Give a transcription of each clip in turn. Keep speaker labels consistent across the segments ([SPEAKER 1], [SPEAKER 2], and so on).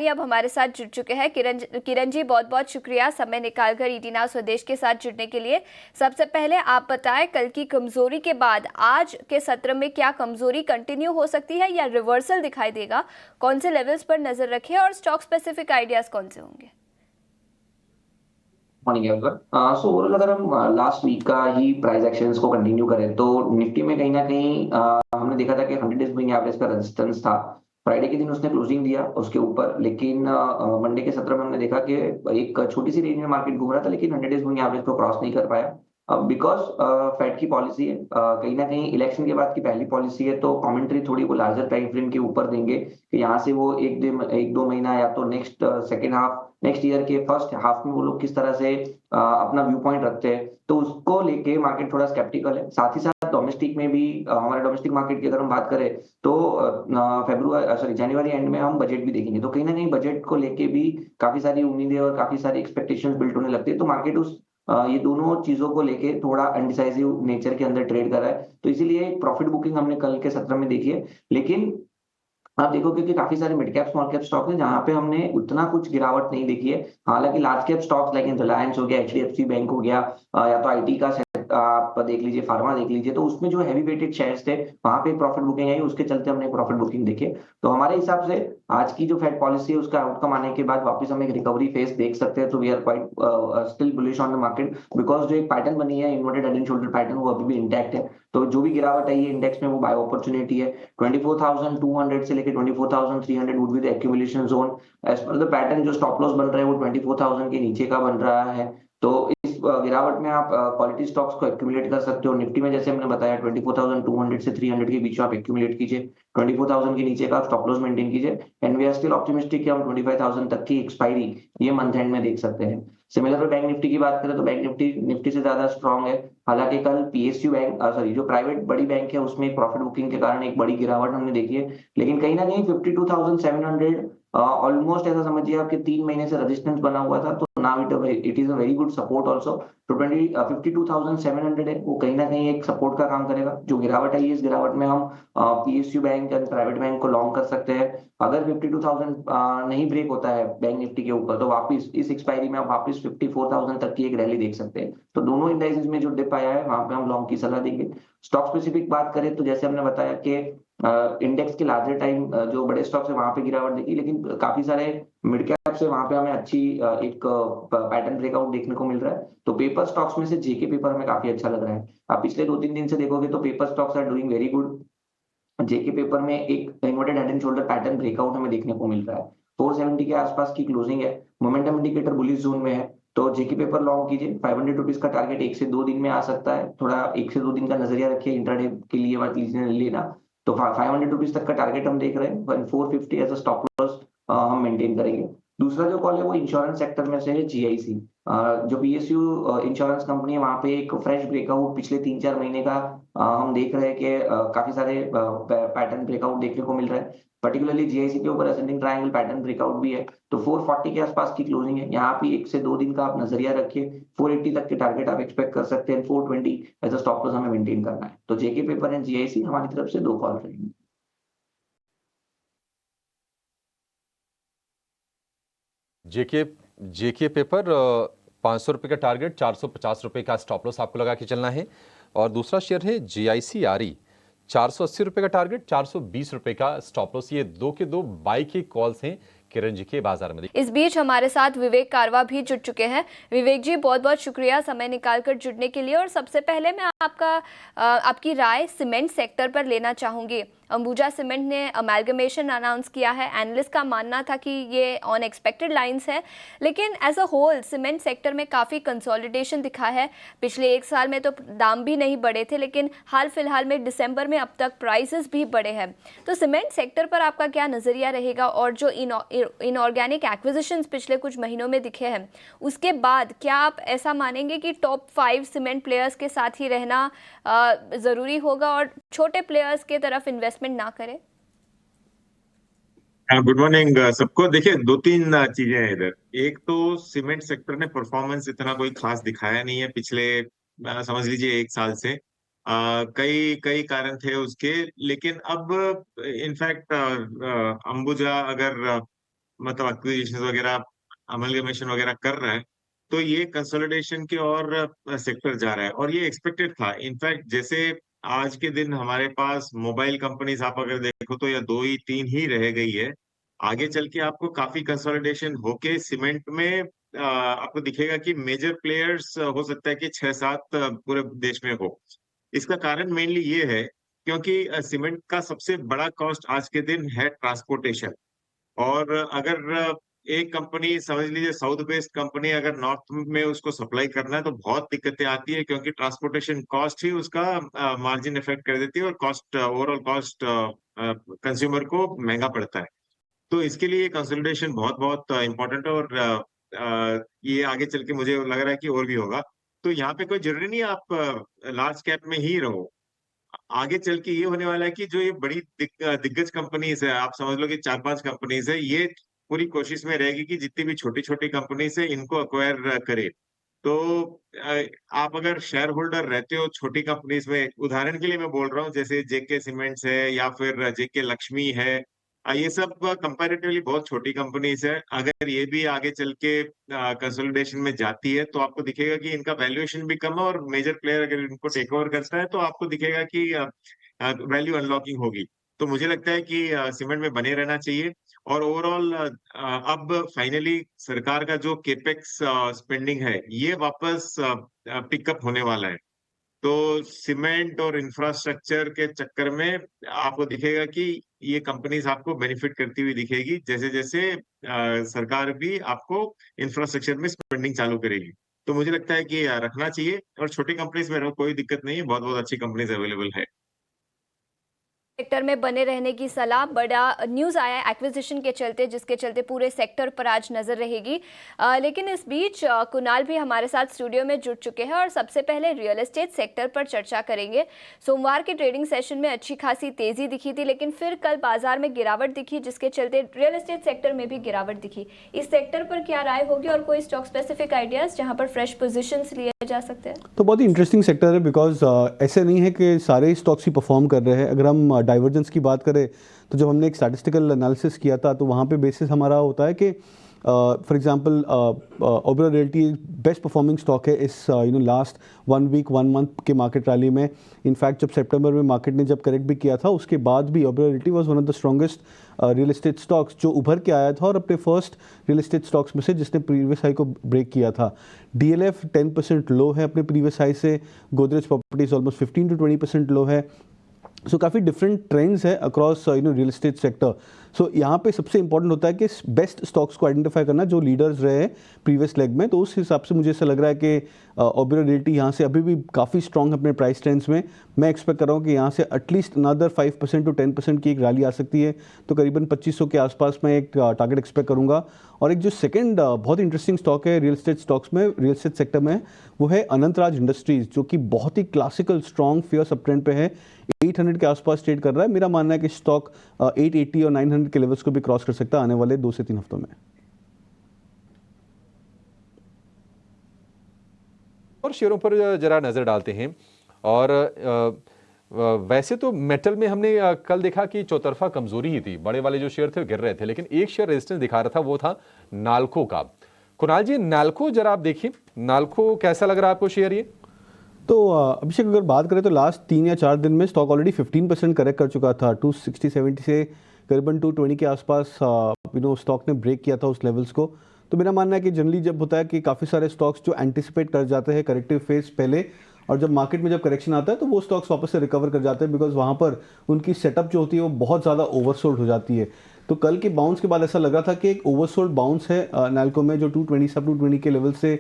[SPEAKER 1] अब हमारे साथ जुड़ चुके हैं किरण जी, बहुत बहुत शुक्रिया समय निकालकर ईटी नाउ स्वदेश के साथ जुड़ने के लिए। सबसे पहले आप बताएं, कल की कमजोरी के बाद आज के सत्र में क्या कमजोरी कंटिन्यू हो सकती है या रिवर्सल दिखाई देगा? कौन से लेवल्स पर नजर रखें और स्टॉक स्पेसिफिक आइडियाज कौन से होंगे?
[SPEAKER 2] Morning everyone. सो ओवरऑल अगर हम लास्ट वीक का ही प्राइस एक्शंस को कंटिन्यू करें तो निफ्टी में कहीं ना कहीं हमने देखा था कि 100 डेज मूविंग एवरेज का रेजिस्टेंस था। फ्राइडे के दिन उसने क्लोजिंग दिया उसके ऊपर, लेकिन मंडे के सत्र में हमने देखा कि एक छोटी सी रेंज में मार्केट घूम रहा था, लेकिन 100 डेज मूविंग एवरेज को क्रॉस नहीं कर पाया। बिकॉज फेड की पॉलिसी है, कहीं ना कहीं इलेक्शन के बाद की पहली पॉलिसी है, तो कमेंट्री थोड़ी वो लार्जर टाइम फ्रेम के ऊपर देंगे कि यहाँ से वो एक दो महीना या तो next second half next year के फर्स्ट हाफ में वो लोग किस तरह से अपना व्यू पॉइंट रखते हैं, तो उसको लेके मार्केट थोड़ा स्केप्टिकल है। साथ ही साथ डोमेस्टिक में भी हमारे डोमेस्टिक मार्केट की अगर हम बात करें तो फेब्रुआरी सॉरी जनवरी एंड में हम बजट भी देखेंगे, तो कहीं ना कहीं बजट को लेके भी काफी सारी उम्मीदें और काफी सारी एक्सपेक्टेशंस बिल्ड होने लगती है। तो मार्केट उस ये दोनों चीजों को लेके थोड़ा अनडिसाइसिव नेचर के अंदर ट्रेड कर रहा है, तो इसीलिए प्रॉफिट बुकिंग हमने कल के सत्र में देखी है। लेकिन आप देखोगे कि काफी सारे mid cap small cap stock हैं जहां पे हमने उतना कुछ गिरावट नहीं देखी है। हालांकि large cap stocks like Reliance हो गया, एचडीएफसी बैंक हो गया, या तो आईटी का आप देख लीजिए, फार्मा देख लीजिए, तो उसमें जो हैवी वेटेड शेयर्स थे वहां पे प्रॉफिट बुकिंग आई, उसके चलते हमने प्रॉफिट बुकिंग देखे। तो हमारे हिसाब से आज की जो फेड पॉलिसी है उसका आउटकम आने के बाद वापस हम एक रिकवरी फेज देख सकते हैं। तो we are quite still bullish on the market, because जो एक पैटर्न बनी है inverted head and shoulder pattern, वो अभी भी इंटैक्ट है। तो जो भी गिरावट आई है इंडेक्स में वो बाय अपॉर्चुनिटी है। 24,200 से लेकर 24,300 would be the accumulation zone. As per the pattern जो स्टॉप लॉस बन रहा है वो 24,000 के नीचे का बन रहा है। तो इस गिरावट में आप क्वालिटी स्टॉक्स को एक्यूमुलेट कर सकते हो। निफ्टी में जैसे हमने बताया 24,200 से 300 के बीच में आप एक्यूमुलेट कीजिए, 24,000 के नीचे का आप स्टॉप लॉस मेंटेन कीजिए। And we are still optimistic कि हम 25,000 तक की एक्सपायरी ये मंथ एंड में देख सकते हैं। सिमिलर बैंक निफ्टी की बात करें तो बैंक निफ्टी निफ्टी से ज्यादा स्ट्रांग है। हालांकि कल पीएसयू बैंक सॉरी जो प्राइवेट बड़ी बैंक है उसमें प्रॉफिट बुकिंग के कारण एक बड़ी गिरावट हमने देखी है, लेकिन कहीं ना कहीं 52,700 ऑलमोस्ट ऐसा समझिए आपके 3 महीने से रेजिस्टेंस बना हुआ था, तो now it is a very good support also. तो 52,700 है वो कहीं ना कहीं एक सपोर्ट का काम करेगा। जो गिरावट आई है इस गिरावट में हम PSU bank and private bank को लॉन्ग कर सकते हैं। अगर 52,000 नहीं ब्रेक होता है बैंक निफ्टी के ऊपर, तो वापस इस एक्सपायरी में आप वापस 54,000 तक की एक रैली देख सकते हैं। तो दोनों इंडाइसेस में जो डिप आया है वहां पे हम लॉन्ग की सलाह देंगे। स्टॉक स्पेसिफिक बात करें तो जैसे हमने बताया कि इंडेक्स के लार्जर टाइम जो बड़े स्टॉक्स है वहां पे गिरावट देखी, लेकिन काफी सारे मिड कैप से वहां पे हमें अच्छी एक पैटर्न ब्रेकआउट देखने को मिल रहा है। तो पेपर स्टॉक्स में से जेके पेपर हमें काफी अच्छा लग रहा है। आप पिछले 2-3 दिन से देखोगे तो paper stocks are doing very good. JK paper में एक inverted head and shoulder pattern breakout हमें देखने को मिल रहा है। 470 के आसपास की क्लोजिंग है, मोमेंटम इंडिकेटर बुलिश जोन में है। तो जेके पेपर लॉन्ग कीजिए। 500 रुपीज का टारगेट 1 से 2 दिन में आ सकता है, थोड़ा 1 से 2 दिन का नजरिया रखिए इंट्राडे के लिए बात लेना। तो 500 रुपीज तक का टारगेट हम देख रहे हैं, 450 एज अ स्टॉप लॉस हम मेंटेन करेंगे। दूसरा जो कॉल है वो इंश्योरेंस सेक्टर में से है, जीआईसी। जो पीएसयू इंश्योरेंस कंपनी है वहां पे एक फ्रेश ब्रेकआउट पिछले 3-4 महीने का हम देख रहे हैं कि काफी सारे पैटर्न ब्रेकआउट देखने को मिल रहा है। पर्टिकुलरली जीआईसी के ऊपर असेंडिंग ट्रायंगल पैटर्न ब्रेकआउट भी है। तो 440 के आसपास की क्लोजिंग है, यहाँ पे 1 से 2 दिन का आप नजरिया रखिए। 480 तक के टारगेट आप एक्सपेक्ट कर सकते हैं। 420 एज अ स्टॉप लॉस हमें मेंटेन करना है। तो जेके पेपर एंड जीआईसी हमारी तरफ से दो कॉल रहेंगे।
[SPEAKER 3] जेके जेके पेपर 500 रुपये का टारगेट, 450 रुपये का स्टॉप लॉस आपको लगा के चलना है। और दूसरा शेयर है जीआईसी आरई, 480 रुपये का टारगेट, 420 रुपये का स्टॉप लॉस। ये दो के दो बाई के कॉल्स हैं किरण जी के बाजार में।
[SPEAKER 1] इस बीच हमारे साथ विवेक कारवा भी जुड़ चुके हैं। विवेक जी, बहुत बहुत शुक्रिया समय निकालकर जुड़ने के लिए। और सबसे पहले मैं आपकी राय सीमेंट सेक्टर पर लेना चाहूंगी। अंबुजा सीमेंट ने अमेलगमेशन अनाउंस किया है। एनालिस्ट का मानना था कि ये ऑन एक्सपेक्टेड लाइंस है, लेकिन as a whole cement sector में काफ़ी कंसोलिडेशन दिखा है। पिछले 1 साल में तो दाम भी नहीं बढ़े थे, लेकिन हाल फिलहाल में दिसंबर में अब तक प्राइसेस भी बढ़े हैं। तो सीमेंट सेक्टर पर आपका क्या नज़रिया रहेगा? और जो इनऑर्गेनिक एक्विजिशंस पिछले कुछ महीनों में दिखे हैं, उसके बाद क्या आप ऐसा मानेंगे कि टॉप 5 सीमेंट प्लेयर्स के साथ ही रहना ज़रूरी होगा और छोटे प्लेयर्स के तरफ इन्वेस्टमेंट ना करें?
[SPEAKER 4] गुड मॉर्निंग सबको। देखिए, दो तीन चीजें हैं इधर। एक तो सीमेंट सेक्टर ने परफॉर्मेंस इतना कोई खास दिखाया नहीं है पिछले समझ लीजिए 1 साल से। कई कई कारण थे उसके, लेकिन अब इनफैक्ट अंबुजा अगर मतलब एक्विजिशन वगैरह, अमलगमेशन वगैरह कर रहा है, तो ये कंसोलिडेशन की ओर सेक्टर जा रहा है और ये एक्सपेक्टेड था। इनफैक्ट जैसे आज के दिन हमारे पास मोबाइल कंपनीज आप अगर देखो तो या दो ही तीन ही रह गई है, आगे चल के आपको काफी कंसोलिडेशन होके सीमेंट में आपको दिखेगा कि मेजर प्लेयर्स हो सकता है कि 6-7 पूरे देश में हो। इसका कारण मेनली ये है क्योंकि सीमेंट का सबसे बड़ा कॉस्ट आज के दिन है ट्रांसपोर्टेशन। और अगर एक कंपनी समझ लीजिए साउथ बेस्ड कंपनी अगर नॉर्थ में उसको सप्लाई करना है तो बहुत दिक्कतें आती है, क्योंकि ट्रांसपोर्टेशन कॉस्ट ही उसका मार्जिन इफेक्ट कर देती है और कॉस्ट ओवरऑल कॉस्ट कंज्यूमर को महंगा पड़ता है। तो इसके लिए कंसोलिडेशन बहुत बहुत इंपॉर्टेंट है और ये आगे चल के मुझे लग रहा है कि और भी होगा। तो यहाँ पे कोई जरूरी नहीं है आप लार्ज कैप में ही रहो। आगे चल के ये होने वाला है कि जो ये बड़ी दिग्गज कंपनीज है, आप समझ लो कि 4-5 कंपनीज है, ये पूरी कोशिश में रहेगी कि जितनी भी छोटी छोटी कंपनीज है इनको अक्वायर करे। तो आप अगर शेयर होल्डर रहते हो छोटी कंपनीज में, उदाहरण के लिए मैं बोल रहा हूँ जैसे जेके सीमेंट्स है या फिर जेके लक्ष्मी है, ये सब कंपैरेटिवली बहुत छोटी कंपनीज है। अगर ये भी आगे चल के कंसोलिडेशन में जाती है तो आपको दिखेगा कि इनका वैल्यूएशन भी कम है और मेजर प्लेयर अगर इनको टेक ओवर करता है तो आपको दिखेगा कि वैल्यू अनलॉकिंग होगी। तो मुझे लगता है कि सीमेंट में बने रहना चाहिए। और ओवरऑल अब फाइनली सरकार का जो केपेक्स स्पेंडिंग है ये वापस पिकअप होने वाला है। तो सीमेंट और इंफ्रास्ट्रक्चर के चक्कर में आपको दिखेगा कि ये कंपनीज आपको बेनिफिट करती हुई दिखेगी जैसे जैसे सरकार भी आपको इंफ्रास्ट्रक्चर में स्पेंडिंग चालू करेगी। तो मुझे लगता है कि रखना चाहिए और छोटी कंपनीज में रहो, कोई दिक्कत नहीं है, बहुत बहुत अच्छी कंपनीज अवेलेबल है।
[SPEAKER 1] सेक्टर में बने रहने की सलाह। बड़ा न्यूज़ आया एक्विजिशन के चलते, जिसके चलते पूरे सेक्टर पर आज नज़र रहेगी। लेकिन इस बीच कुणाल भी हमारे साथ स्टूडियो में जुड़ चुके हैं और सबसे पहले रियल एस्टेट सेक्टर पर चर्चा करेंगे। सोमवार के ट्रेडिंग सेशन में अच्छी खासी तेज़ी दिखी थी, लेकिन फिर कल बाजार में गिरावट दिखी, जिसके चलते रियल एस्टेट सेक्टर में भी गिरावट दिखी। इस सेक्टर पर क्या राय होगी और कोई स्टॉक स्पेसिफिक आइडियाज़ जहाँ पर फ्रेश पोजिशंस लिए जा सकते हैं?
[SPEAKER 5] तो बहुत ही इंटरेस्टिंग सेक्टर है बिकॉज ऐसे नहीं है कि सारे स्टॉक्स ही परफॉर्म कर रहे हैं। अगर हम डाइवर्जेंस की बात करें तो जब हमने एक स्टैटिस्टिकल एनालिसिस किया था तो वहाँ पे बेसिस हमारा होता है कि for example Oberoi realty best performing stock है इस लास्ट 1 वीक 1 मंथ के मार्केट रैली में। इनफैक्ट जब सितंबर में मार्केट ने जब करेक्ट भी किया था उसके बाद भी Oberoi realty was one of the strongest real estate stocks जो उभर के आया था और अपने फर्स्ट रियल एस्टेट स्टॉक्स में से जिसने प्रीवियस हाई को ब्रेक किया था। डीएलएफ 10% लो है अपने प्रीवियस हाई से। गोदरेज प्रॉपर्टीज ऑलमोस्ट 15 to 20% लो है। सो काफ़ी डिफरेंट ट्रेंड्स है अक्रॉस रियल एस्टेट सेक्टर। सो यहाँ पे सबसे इंपॉर्टेंट होता है कि बेस्ट स्टॉक्स को आइडेंटिफाई करना जो लीडर्स रहे प्रीवियस लेग में। तो उस हिसाब से मुझे ऐसा लग रहा है कि ओबेरॉय रियल्टी यहाँ से अभी भी काफ़ी स्ट्रॉन्ग है अपने प्राइस ट्रेंड्स में। मैं एक्सपेक्ट कर रहा हूँ कि यहाँ से एटलीस्ट अनदर 5% to 10% की एक रैली आ सकती है। तो करीबन 2500 के आसपास मैं एक टारगेट एक्सपेक्ट करूँगा। और एक जो सेकंड बहुत इंटरेस्टिंग स्टॉक है रियल एस्टेट स्टॉक्स में, रियल एस्टेट सेक्टर में, वो है अनंतराज इंडस्ट्रीज, जो कि बहुत ही classical strong fear up trend पे है। 800 के आसपास ट्रेड कर रहा है। मेरा मानना है कि स्टॉक 880 और 900 के लेवल्स को भी क्रॉस कर सकता है आने वाले 2 से 3 हफ्तों में।
[SPEAKER 3] और शेयरों पर जरा नज़र डालते हैं। और वैसे तो मेटल में हमने कल देखा कि चौतरफा कमजोरी ही थी, बड़े वाले जो शेयर थे गिर रहे थे, लेकिन एक शेयर रेजिस्टेंस दिखा रहा था, वो था नाल्को का। कुणाल जी, नाल्को जरा आप देखिए, नाल्को कैसा लग रहा है आपको शेयर ये?
[SPEAKER 5] तो अभिषेक अगर बात करें तो लास्ट 3 या 4 दिन में स्टॉक ऑलरेडी 15% करेक्ट कर चुका था। 260-70 से करीबन 220 के आसपास स्टॉक ने ब्रेक किया था उस लेवल्स को। तो मेरा मानना है कि जनरली जब होता है कि काफ़ी सारे स्टॉक्स जो एंटिसिपेट कर जाते हैं करेक्टिव फेज पहले, और जब मार्केट में जब करेक्शन आता है तो वो स्टॉक्स वापस से रिकवर कर जाते हैं, बिकॉज वहाँ पर उनकी सेटअप जो होती है वो बहुत ज़्यादा ओवरसोल्ड हो जाती है। तो कल के बाउंस के बाद ऐसा लग रहा था कि एक ओवरसोल्ड बाउंस है नाल्को में, जो 220 के लेवल से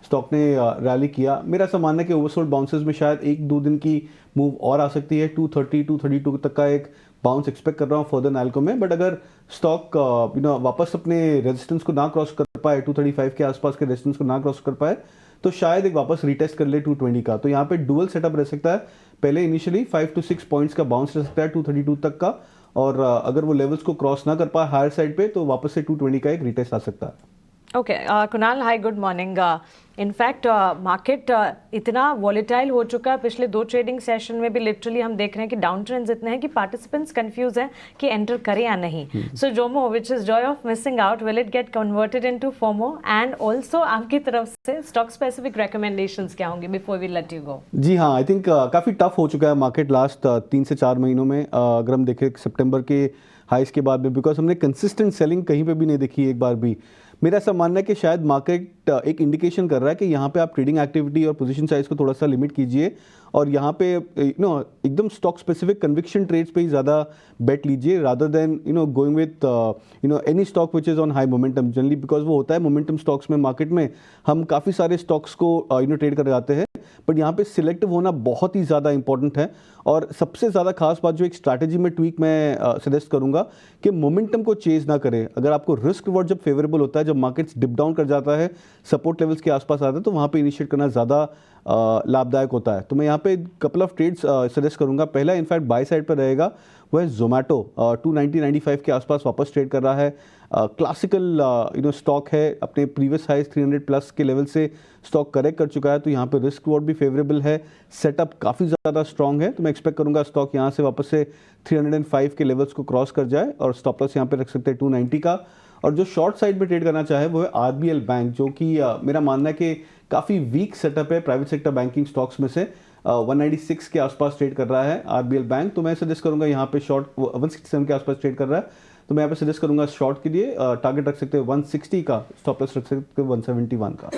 [SPEAKER 5] स्टॉक ने रैली किया। मेरा ऐसा मानना है कि ओवरसोल्ड बाउंसेस में शायद 1-2 दिन की मूव और आ सकती है। 230-232 तक का एक बाउंस एक्सपेक्ट कर रहा हूँ फर्दर नाल्को में। बट अगर स्टॉक वापस अपने रेजिस्टेंस को ना क्रॉस कर पाए, 235 के आसपास के रेजिस्टेंस को ना क्रॉस कर पाए, तो शायद एक वापस रीटेस्ट कर ले 220 का। तो यहाँ पे डुअल सेटअप रह सकता है। पहले इनिशियली 5 to 6 पॉइंट्स का बाउंस रह सकता है 232 तक का, और अगर वो लेवल्स को क्रॉस ना कर पाए हायर साइड पे तो वापस से 220 का एक रीटेस्ट आ सकता है।
[SPEAKER 6] ओके कुणाल, हाय, गुड मॉर्निंग। इनफैक्ट मार्केट इतना वॉलेटाइल हो चुका है, पिछले 2 ट्रेडिंग सेशन में भी लिटरली हम देख रहे हैं कि डाउन ट्रेंड्स इतने हैं कि पार्टिसिपेंट्स कंफ्यूज हैं कि एंटर करें या नहीं। So JOMO, which is joy of missing out, will it get converted into FOMO? And also आपकी तरफ से स्टॉक स्पेसिफिक रिकमेंडेशंस क्या होंगे before we let you go?
[SPEAKER 5] जी हाँ, आई थिंक काफ़ी टफ हो चुका है मार्केट लास्ट 3 से 4 महीनों में। अगर हम देखें सितंबर के हाइस के बाद में, बिकॉज हमने कंसिस्टेंट सेलिंग कहीं पे भी नहीं देखी एक बार भी। मेरा ऐसा मानना है कि शायद मार्केट एक इंडिकेशन कर रहा है कि यहाँ पे आप ट्रेडिंग एक्टिविटी और पोजीशन साइज को थोड़ा सा लिमिट कीजिए और यहाँ पे एकदम स्टॉक स्पेसिफिक कन्विक्शन ट्रेड्स पे ही ज़्यादा बेट लीजिए rather than going with any stock which is on high momentum generally, because वो होता है मोमेंटम स्टॉक्स में मार्केट में हम काफ़ी सारे स्टॉक्स को ट्रेड कर जाते हैं, बट यहाँ पे सिलेक्टिव होना बहुत ही ज़्यादा इंपॉर्टेंट है। और सबसे ज़्यादा खास बात जो एक स्ट्रैटेजी में ट्वीक मैं सजेस्ट करूँगा कि मोमेंटम को चेज ना करें। अगर आपको रिस्क रिवॉर्ड जब फेवरेबल होता है, जब मार्केट्स डिप डाउन कर जाता है, सपोर्ट लेवल्स के आसपास आता है, तो वहाँ पे इनिशिएट करना ज़्यादा लाभदायक होता है। तो मैं यहाँ पे कपल ऑफ ट्रेड्स सजेस्ट करूँगा। पहला इनफैक्ट बाय साइड पर रहेगा वो है जोमेटो, 290-95 के आसपास वापस ट्रेड कर रहा है। क्लासिकल स्टॉक है, अपने प्रीवियस हाइज 300 प्लस के लेवल से स्टॉक करेक्ट कर चुका है, तो यहाँ पे रिस्क रिवॉर्ड भी फेवरेबल है, सेटअप काफ़ी ज़्यादा स्ट्रॉन्ग है। तो मैं एक्सपेक्ट करूँगा स्टॉक यहाँ से वापस से 305 के लेवल्स को क्रॉस कर जाए और स्टॉप लॉस यहाँ पे रख सकते हैं 290 का। और जो शॉर्ट साइड में ट्रेड करना चाहे वो है आरबीएल बैंक, जो कि मेरा मानना है कि काफ़ी वीक सेटअप है प्राइवेट सेक्टर बैंकिंग स्टॉक्स में से। 196 के आसपास ट्रेड कर रहा है आरबीएल बैंक, तो मैं सजेस्ट करूंगा यहाँ पे शॉर्ट 167 के आसपास ट्रेड कर रहा है, तो मैं यहाँ पे सजेस्ट करूंगा शॉर्ट के लिए टारगेट रख सकते हैं 160 का, स्टॉप लॉस रख सकते हैं 171 का।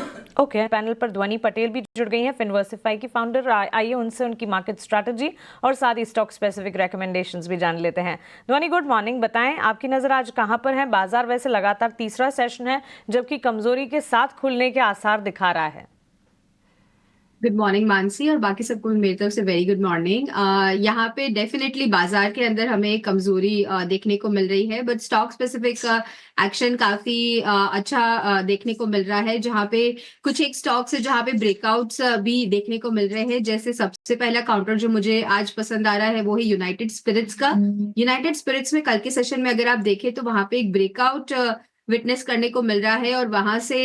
[SPEAKER 6] ओके, पैनल पर ध्वनि पटेल भी जुड़ गई हैं, फिनवर्सिफाई की फाउंडर। आइए उनसे उनकी मार्केट स्ट्रैटेजी और साथ ही स्टॉक स्पेसिफिक रिकमेंडेशंस भी जान लेते हैं। ध्वनि, गुड मॉर्निंग, बताएं आपकी नजर आज कहां पर है? बाजार वैसे लगातार तीसरा सेशन है जबकि कमजोरी के साथ खुलने के आसार दिखा रहा है।
[SPEAKER 7] गुड मॉर्निंग मानसी, और बाकी सबको मेरी तरफ से वेरी गुड मॉर्निंग। यहाँ पे डेफिनेटली बाजार के अंदर हमें कमजोरी देखने को मिल रही है, बट स्टॉक स्पेसिफिक एक्शन काफी अच्छा देखने को मिल रहा है, जहाँ पे कुछ एक स्टॉक्स है जहाँ पे ब्रेकआउट्स भी देखने को मिल रहे हैं। जैसे सबसे पहला काउंटर जो मुझे आज पसंद आ रहा है वो है यूनाइटेड स्पिरिट्स का। यूनाइटेड स्पिरिट्स में कल के सेशन में अगर आप देखें तो वहां पे एक ब्रेकआउट विटनेस करने को मिल रहा है और वहां से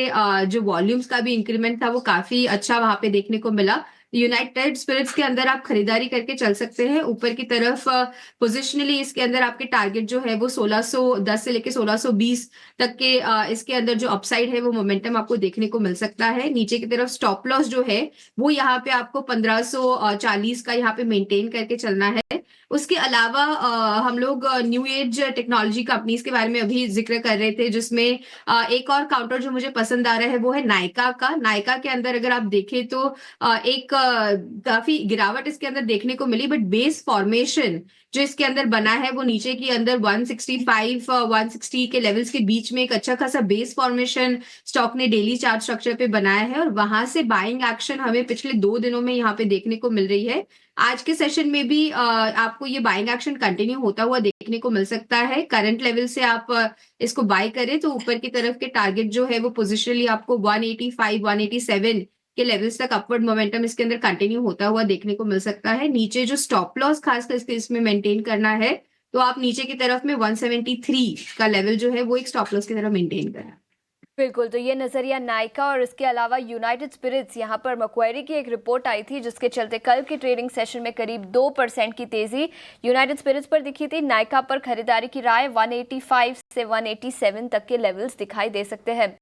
[SPEAKER 7] जो वॉल्यूम्स का भी इंक्रीमेंट था वो काफी अच्छा वहां पे देखने को मिला। यूनाइटेड स्पिरिट्स के अंदर आप खरीदारी करके चल सकते हैं ऊपर की तरफ। पोजिशनली इसके अंदर आपके टारगेट जो है वो 1610 से लेके 1620 तक के इसके अंदर जो अपसाइड है वो मोमेंटम आपको देखने को मिल सकता है। नीचे की तरफ स्टॉप लॉस जो है वो यहाँ पे आपको 1540 का यहाँ पे मेंटेन करके चलना है। उसके अलावा हम लोग न्यू एज टेक्नोलॉजी कंपनीज के बारे में अभी जिक्र कर रहे थे, जिसमें एक और काउंटर जो मुझे पसंद आ रहा है वो है नायका का। नायका के अंदर अगर आप देखें तो एक काफी गिरावट इसके अंदर देखने को मिली, बट बेस फॉर्मेशन जो इसके अंदर बना है वो नीचे के अंदर 165 160 के लेवल्स के बीच में एक अच्छा खासा बेस फॉर्मेशन स्टॉक ने डेली चार्ट स्ट्रक्चर पे बनाया है और वहां से बाइंग एक्शन हमें पिछले 2 दिनों में यहाँ पे देखने को मिल रही है। आज के सेशन में भी आपको ये बाइंग एक्शन कंटिन्यू होता हुआ देखने को मिल सकता है। करंट लेवल से आप इसको बाय करें तो ऊपर की तरफ के टारगेट जो है वो पोजिशनली आपको 185 187 के लेवल्स तक अपवर्ड मोमेंटम इसके अंदर कंटिन्यू होता हुआ देखने को मिल सकता है। नीचे जो स्टॉप लॉस खास करके इसमें मेंटेन करना है तो आप नीचे की तरफ में 173 का लेवल जो है वो एक स्टॉप लॉस की तरफ मेंटेन करें।
[SPEAKER 1] बिल्कुल, तो ये नज़रिया नायका और इसके अलावा यूनाइटेड स्पिरिट्स। यहाँ पर मक्वारी की एक रिपोर्ट आई थी जिसके चलते कल के ट्रेडिंग सेशन में करीब 2% की तेजी यूनाइटेड स्पिरिट्स पर दिखी थी। नायका पर खरीदारी की राय 185 से 187 तक के लेवल्स दिखाई दे सकते हैं।